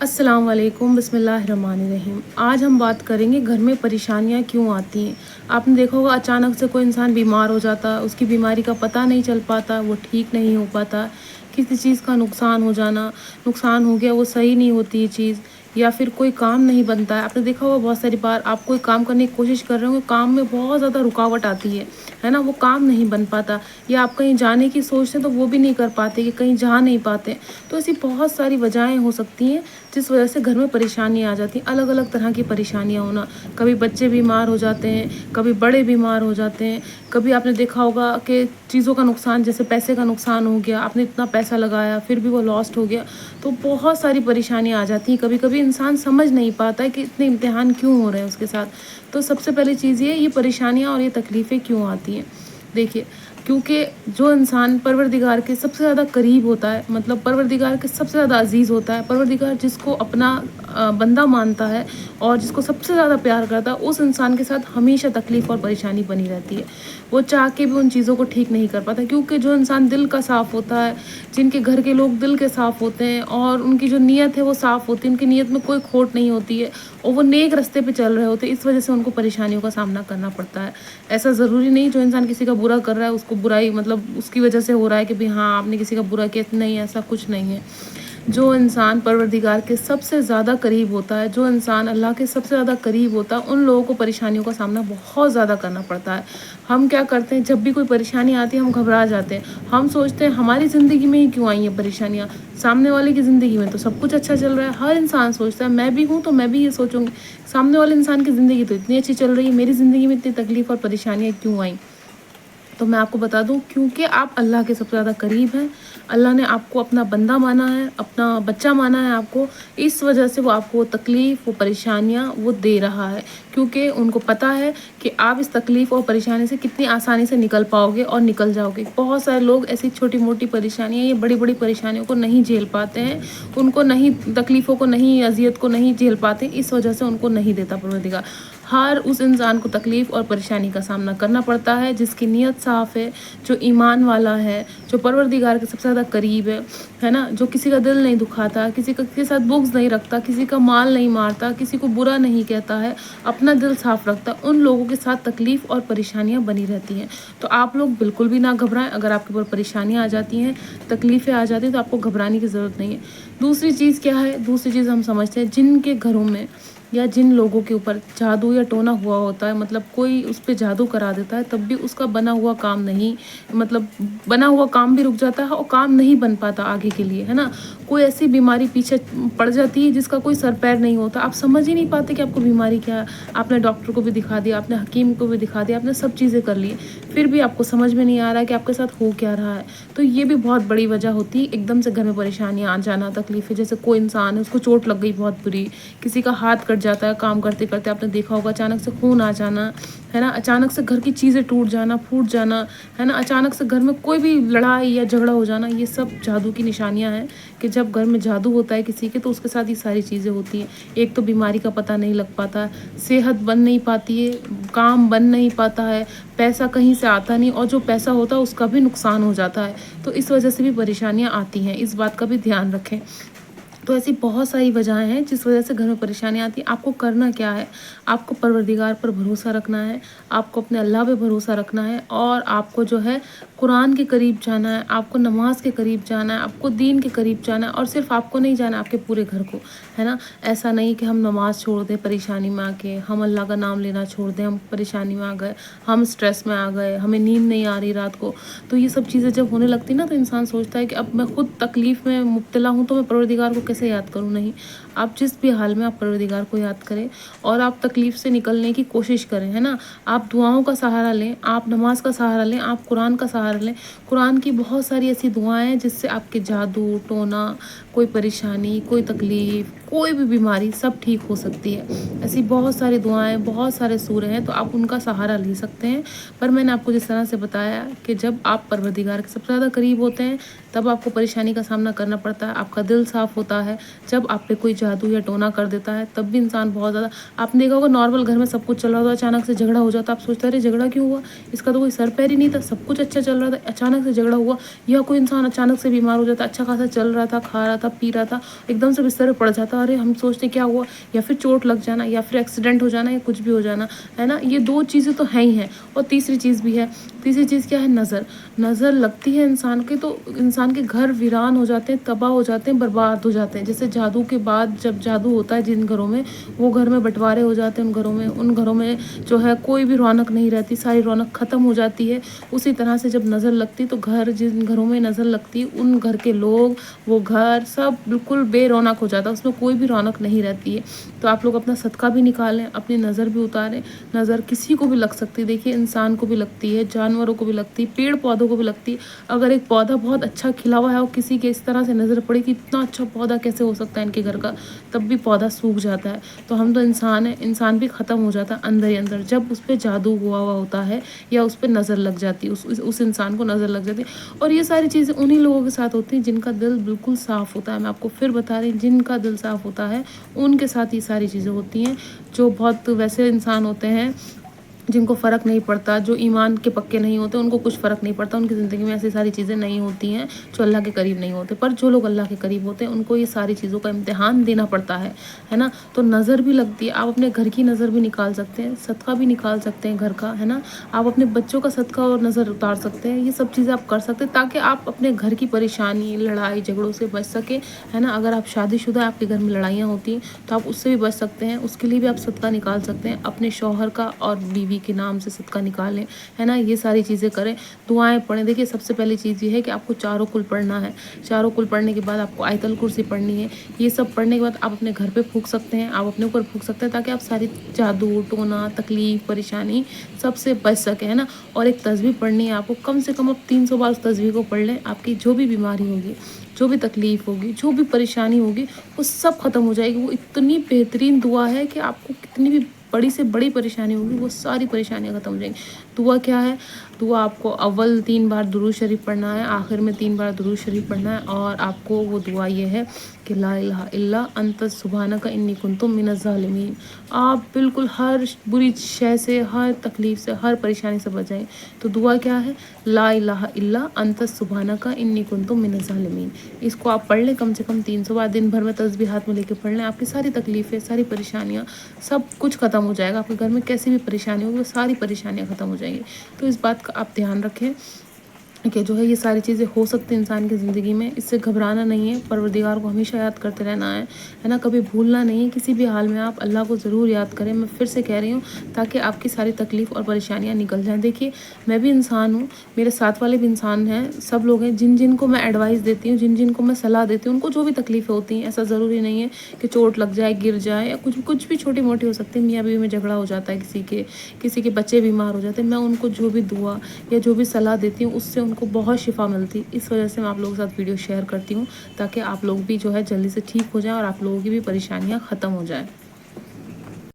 अस्सलाम वालेकुम, बिस्मिल्लाहिर्रहमानिर्रहीम। आज हम बात करेंगे घर में परेशानियाँ क्यों आती हैं। आपने देखा होगा अचानक से कोई इंसान बीमार हो जाता, उसकी बीमारी का पता नहीं चल पाता, वो ठीक नहीं हो पाता, किसी चीज़ का नुकसान हो जाना, नुकसान हो गया वो सही नहीं होती ये चीज़, या फिर कोई काम नहीं बनता है। आपने देखा होगा बहुत सारी बार आप कोई काम करने की कोशिश कर रहे होंगे, काम में बहुत ज़्यादा रुकावट आती है ना? वो काम नहीं बन पाता, या आप कहीं जाने की सोचते हैं तो वो भी नहीं कर पाते कि कहीं जा नहीं पाते। तो ऐसी बहुत सारी वजहें हो सकती हैं जिस वजह से घर में परेशानी आ जाती है। अलग अलग तरह की परेशानियाँ होना, कभी बच्चे बीमार हो जाते हैं, कभी बड़े बीमार हो जाते हैं, कभी आपने देखा होगा कि चीज़ों का नुकसान, जैसे पैसे का नुकसान हो गया, आपने इतना पैसा लगाया फिर भी वो लॉस्ट हो गया। तो बहुत सारी परेशानियाँ आ जाती हैं। कभी कभी इंसान समझ नहीं पाता है कि इतने इम्तिहान क्यों हो रहे हैं उसके साथ। तो सबसे पहली चीज़ ये परेशानियाँ और ये तकलीफ़ें क्यों आती हैं। देखिए, क्योंकि जो इंसान परवरदिगार के सबसे ज़्यादा करीब होता है, मतलब परवरदिगार के सबसे ज़्यादा अजीज़ होता है, परवरदिगार जिसको अपना बंदा मानता है और जिसको सबसे ज़्यादा प्यार करता है, उस इंसान के साथ हमेशा तकलीफ़ और परेशानी बनी रहती है। वो चाह के भी उन चीज़ों को ठीक नहीं कर पाता, क्योंकि जो इंसान दिल का साफ़ होता है, जिनके घर के लोग दिल के साफ़ होते हैं और उनकी जो नीयत है वो साफ़ होती है, उनकी नीयत में कोई खोट नहीं होती है और वो नेक रास्ते पे चल रहे होते हैं, इस वजह से उनको परेशानियों का सामना करना पड़ता है। ऐसा ज़रूरी नहीं जो इंसान किसी का बुरा कर रहा है उसको बुराई, मतलब उसकी वजह से हो रहा है कि भाई हाँ आपने किसी का बुरा किया, नहीं, ऐसा कुछ नहीं है। जो इंसान परवरदिगार के सबसे ज़्यादा करीब होता है, जो इंसान अल्लाह के सबसे ज़्यादा करीब होता है, उन लोगों को परेशानियों का सामना बहुत ज़्यादा करना पड़ता है। हम क्या करते हैं, जब भी कोई परेशानी आती है हम घबरा जाते हैं। हम सोचते हैं हमारी ज़िंदगी में ही क्यों आई है परेशानियाँ, सामने वाले की ज़िंदगी में तो सब कुछ अच्छा चल रहा है। हर इंसान सोचता है, मैं भी हूँ तो मैं भी ये सोचूंगी, सामने वाले इंसान की ज़िंदगी तो इतनी अच्छी चल रही है, मेरी ज़िंदगी में इतनी तकलीफ़ और परेशानियाँ क्यों आई। तो मैं आपको बता दूं, क्योंकि आप अल्लाह के सबसे ज़्यादा करीब हैं। अल्लाह ने आपको अपना बंदा माना है, अपना बच्चा माना है आपको, इस वजह से वो आपको वो तकलीफ़, वो परेशानियाँ वो दे रहा है, क्योंकि उनको पता है कि आप इस तकलीफ़ और परेशानी से कितनी आसानी से निकल पाओगे और निकल जाओगे। बहुत सारे लोग ऐसी छोटी मोटी परेशानियाँ या बड़ी बड़ी परेशानियों को नहीं झेल पाते हैं, उनको नहीं, तकलीफ़ों को नहीं, अजियत को नहीं झेल पाते, इस वजह से उनको नहीं देता परवरदिगार। हर उस इंसान को तकलीफ़ और परेशानी का सामना करना पड़ता है जिसकी नीयत साफ़ है, जो ईमान वाला है, जो परवरदिगार के सबसे ज़्यादा करीब है ना? जो किसी का दिल नहीं दुखाता, किसी के साथ बुग़्ज़ नहीं रखता, किसी का माल नहीं मारता, किसी को बुरा नहीं कहता है, अपना दिल साफ़ रखता, उन लोगों के साथ तकलीफ़ और परेशानियाँ बनी रहती हैं। तो आप लोग बिल्कुल भी ना घबराएं। अगर आपके ऊपर परेशानियाँ आ जाती हैं, तकलीफ़ें आ जाती हैं, तो आपको घबराने की ज़रूरत नहीं है। दूसरी चीज़ क्या है, दूसरी चीज़ हम समझते हैं, जिनके घरों में या जिन लोगों के ऊपर जादू या टोना हुआ होता है, मतलब कोई उस पे जादू करा देता है, तब भी उसका बना हुआ काम नहीं, मतलब बना हुआ काम भी रुक जाता है और काम नहीं बन पाता आगे के लिए, है ना? कोई ऐसी बीमारी पीछे पड़ जाती है जिसका कोई सर पैर नहीं होता, आप समझ ही नहीं पाते कि आपको बीमारी क्या है। आपने डॉक्टर को भी दिखा दिया, आपने हकीम को भी दिखा दिया, आपने सब चीज़ें कर ली, फिर भी आपको समझ में नहीं आ रहा है कि आपके साथ हो क्या रहा है। तो ये भी बहुत बड़ी वजह होती है एकदम से घर में परेशानियाँ आ जाना, तकलीफ़ें। जैसे कोई इंसान है, उसको चोट लग गई बहुत बुरी, किसी का हाथ कट जाता है काम करते करते, आपने देखा होगा, अचानक से खून आ जाना, है ना? अचानक से घर की चीज़ें टूट जाना, फूट जाना, है ना? अचानक से घर में कोई भी लड़ाई या झगड़ा हो जाना, ये सब जादू की निशानियाँ हैं कि जब घर में जादू होता है किसी के, तो उसके साथ ये सारी चीज़ें होती हैं। एक तो बीमारी का पता नहीं लग पाता, सेहत बन नहीं पाती है, काम बन नहीं पाता है, पैसा कहीं से आता नहीं, और जो पैसा होता है उसका भी नुकसान हो जाता है। तो इस वजह से भी परेशानियाँ आती हैं, इस बात का भी ध्यान रखें। तो ऐसी बहुत सारी वजहें हैं जिस वजह से घर में परेशानी आती है। आपको करना क्या है, आपको परवरदिगार पर भरोसा रखना है, आपको अपने अल्लाह पे भरोसा रखना है, और आपको जो है कुरान के करीब जाना है, आपको नमाज के करीब जाना है, आपको दीन के करीब जाना है, और सिर्फ आपको नहीं जाना, आपके पूरे घर को, है ना? ऐसा नहीं कि हम नमाज छोड़ दें परेशानी में आके, हम अल्लाह का नाम लेना छोड़ दें, हम परेशानी में आ गए, हम स्ट्रेस में आ गए, हमें नींद नहीं आ रही रात को। तो ये सब चीज़ें जब होने लगती ना, तो इंसान सोचता है कि अब मैं खुद तकलीफ़ में मुब्तला हूँ तो मैं परवरदिगार को कैसे याद करूँ। नहीं, आप जिस भी हाल में आप परवरदिगार को याद करें और आप तकलीफ़ से निकलने की कोशिश करें, है ना? आप दुआओं का सहारा लें, आप नमाज का सहारा लें, आप कुरान का सहारा लें। कुरान की बहुत सारी ऐसी दुआएं हैं जिससे आपके जादू टोना, कोई परेशानी, कोई तकलीफ़, कोई भी बीमारी सब ठीक हो सकती है। ऐसी बहुत सारी दुआएं, बहुत सारे सूरे हैं, तो आप उनका सहारा ले सकते हैं। पर मैंने आपको जिस तरह से बताया कि जब आप परवरदिगार के सबसे ज़्यादा करीब होते हैं, तब आपको परेशानी का सामना करना पड़ता है। आपका दिल साफ़ होता है जब आप पे कोई जादू या टोना कर देता है, तब भी इंसान बहुत ज़्यादा, आपने देखा होगा नॉर्मल घर में सब कुछ चल रहा होता, अचानक से झगड़ा हो जाता, आप सोचते अरे झगड़ा क्यों हुआ, इसका तो कोई सर पैर ही नहीं था, सब कुछ अच्छा चल रहा था, अचानक से झगड़ा हुआ। या कोई इंसान अचानक से बीमार हो जाता, अच्छा खासा चल रहा था, खा रहा था, पी रहा था, एकदम से बिस्तर पे पड़ जाता, अरे हम सोचते क्या हुआ, या फिर चोट लग जाना, या फिर एक्सीडेंट हो जाना, या कुछ भी हो जाना, है ना। ये 2 चीज़ें तो हैं ही हैं। और तीसरी चीज़ भी है। तीसरी चीज़ क्या है? नज़र लगती है इंसान के, तो इंसान के घर वीरान हो जाते हैं, तबाह हो जाते हैं, बर्बाद हो जाते हैं। जैसे जादू के बाद जब जादू होता है जिन घरों में, वो घर में बंटवारे हो जाते हैं, उन घरों में जो है कोई भी रौनक नहीं रहती, सारी रौनक ख़त्म हो जाती है। उसी तरह से जब नज़र लगती तो जिन घरों में नज़र लगती उन घर के लोग, वो घर सब बिल्कुल बेरौनक हो जाता है, उसमें कोई भी रौनक नहीं रहती है। तो आप लोग अपना सदका भी निकालें, अपनी नज़र भी उतारें। नज़र किसी को भी लग सकती है, देखिए इंसान को भी लगती है, जानवरों को भी लगती है, पेड़ पौधों को भी लगती है। अगर एक पौधा बहुत अच्छा खिला हुआ है और किसी के इस तरह से नज़र पड़े कि इतना अच्छा पौधा कैसे हो सकता है इनके घर का, तब भी पौधा सूख जाता है। तो हम तो इंसान हैं, इंसान भी ख़त्म हो जाता है अंदर ही अंदर जब उस पर जादू हुआ होता है, या उस पर नज़र लग जाती है, उस इंसान को नज़र लग जाती है। और ये सारी चीज़ें उन्हीं लोगों के साथ होती हैं जिनका दिल बिल्कुल साफ़ होता है। मैं आपको फिर बता रही हूँ, जिनका दिल साफ़ होता है उनके साथ ये सारी चीज़ें होती हैं। जो बहुत वैसे इंसान होते हैं जिनको फ़र्क नहीं पड़ता, जो ईमान के पक्के नहीं होते, उनको कुछ फ़र्क नहीं पड़ता, उनकी ज़िंदगी में ऐसी सारी चीज़ें नहीं होती हैं, जो अल्लाह के करीब नहीं होते। पर जो लोग अल्लाह के करीब होते हैं उनको ये सारी चीज़ों का इम्तिहान देना पड़ता है ना। तो नज़र भी लगती है, आप अपने घर की नज़र भी निकाल सकते हैं, सदका भी निकाल सकते हैं घर का, है ना। आप अपने बच्चों का सदका और नज़र उतार सकते हैं, ये सब चीज़ें आप कर सकते हैं ताकि आप अपने घर की परेशानी, लड़ाई झगड़ों से बच सकें, है ना। अगर आप शादीशुदा, आपके घर में लड़ाइयाँ होती हैं तो आप उससे भी बच सकते हैं, उसके लिए भी आप सदका निकाल सकते हैं। अपने शौहर का और बीवी के नाम से सदका निकालें, है ना। ये सारी चीज़ें करें, दुआएं पढ़ें। देखिए सबसे पहली चीज़ ये है कि आपको चारों कुल पढ़ना है। चारों कुल पढ़ने के बाद आपको आयतल कुर्सी पढ़नी है। ये सब पढ़ने के बाद आप अपने घर पे फूंक सकते हैं, आप अपने ऊपर फूंक सकते हैं, ताकि आप सारी जादू टोना तकलीफ़ परेशानी सबसे बच सकें, है ना। और एक तस्बीह पढ़नी है आपको, कम से कम आप 300 बार उस तस्बीह को पढ़ लें। आपकी जो भी बीमारी होगी, जो भी तकलीफ़ होगी, जो भी परेशानी होगी, वो सब ख़त्म हो जाएगी। वो इतनी बेहतरीन दुआ है कि आपको कितनी भी बड़ी से बड़ी परेशानी होगी, वो सारी परेशानियाँ ख़त्म हो जाएंगी। दुआ क्या है? दुआ आपको अव्वल 3 बार दुरूद शरीफ पढ़ना है, आखिर में 3 बार दुरूद शरीफ पढ़ना है। और आपको वो दुआ ये है कि ला इलाहा इल्ला अंत सुब्हानका इन्नी कुन्तु मिनज़ ज़ालिमीन। आप बिल्कुल हर बुरी शय से, हर तकलीफ़ से, हर परेशानी से बच जाएं। तो दुआ क्या है? ला इलाहा इल्ला अंत सुब्हानका इन्नी कुन्तु मिनज़ ज़ालिमीन। इसको आप पढ़ लें कम से कम 300 बार, दिन भर में तस्बीह हाथ में लेके पढ़ लें। आपकी सारी तकलीफ़ें, सारी परेशानियाँ, सब कुछ ख़त्म हो जाएगा। आपके घर में कैसी भी परेशानी होगी, वो सारी परेशानियाँ ख़त्म हो जाएंगी। तो इस बात का आप ध्यान रखें कि जो है ये सारी चीज़ें हो सकती हैं इंसान की ज़िंदगी में। इससे घबराना नहीं है, परवरदिगार को हमेशा याद करते रहना है ना। कभी भूलना नहीं है, किसी भी हाल में आप अल्लाह को ज़रूर याद करें। मैं फिर से कह रही हूँ, ताकि आपकी सारी तकलीफ़ और परेशानियाँ निकल जाएँ। देखिए मैं भी इंसान हूँ, मेरे साथ वाले भी इंसान हैं, सब लोग हैं। जिन को मैं एडवाइस देती हूँ, जिन को मैं सलाह देती हूँ, उनको जो भी तकलीफ़ें होती हैं, ऐसा ज़रूरी नहीं है कि चोट लग जाए, गिर जाए, या कुछ भी छोटी मोटी हो सकती है। मियाँ बीवी में झगड़ा हो जाता है, किसी के बच्चे बीमार हो जाते हैं, मैं उनको जो भी दुआ या जो भी सलाह देती हूँ, उससे उनको बहुत शिफा मिलती। इस वजह से मैं आप लोगों के साथ वीडियो शेयर करती हूँ, ताकि आप लोग भी जो है जल्दी से ठीक हो जाएं और आप लोगों की भी परेशानियाँ ख़त्म हो जाएं।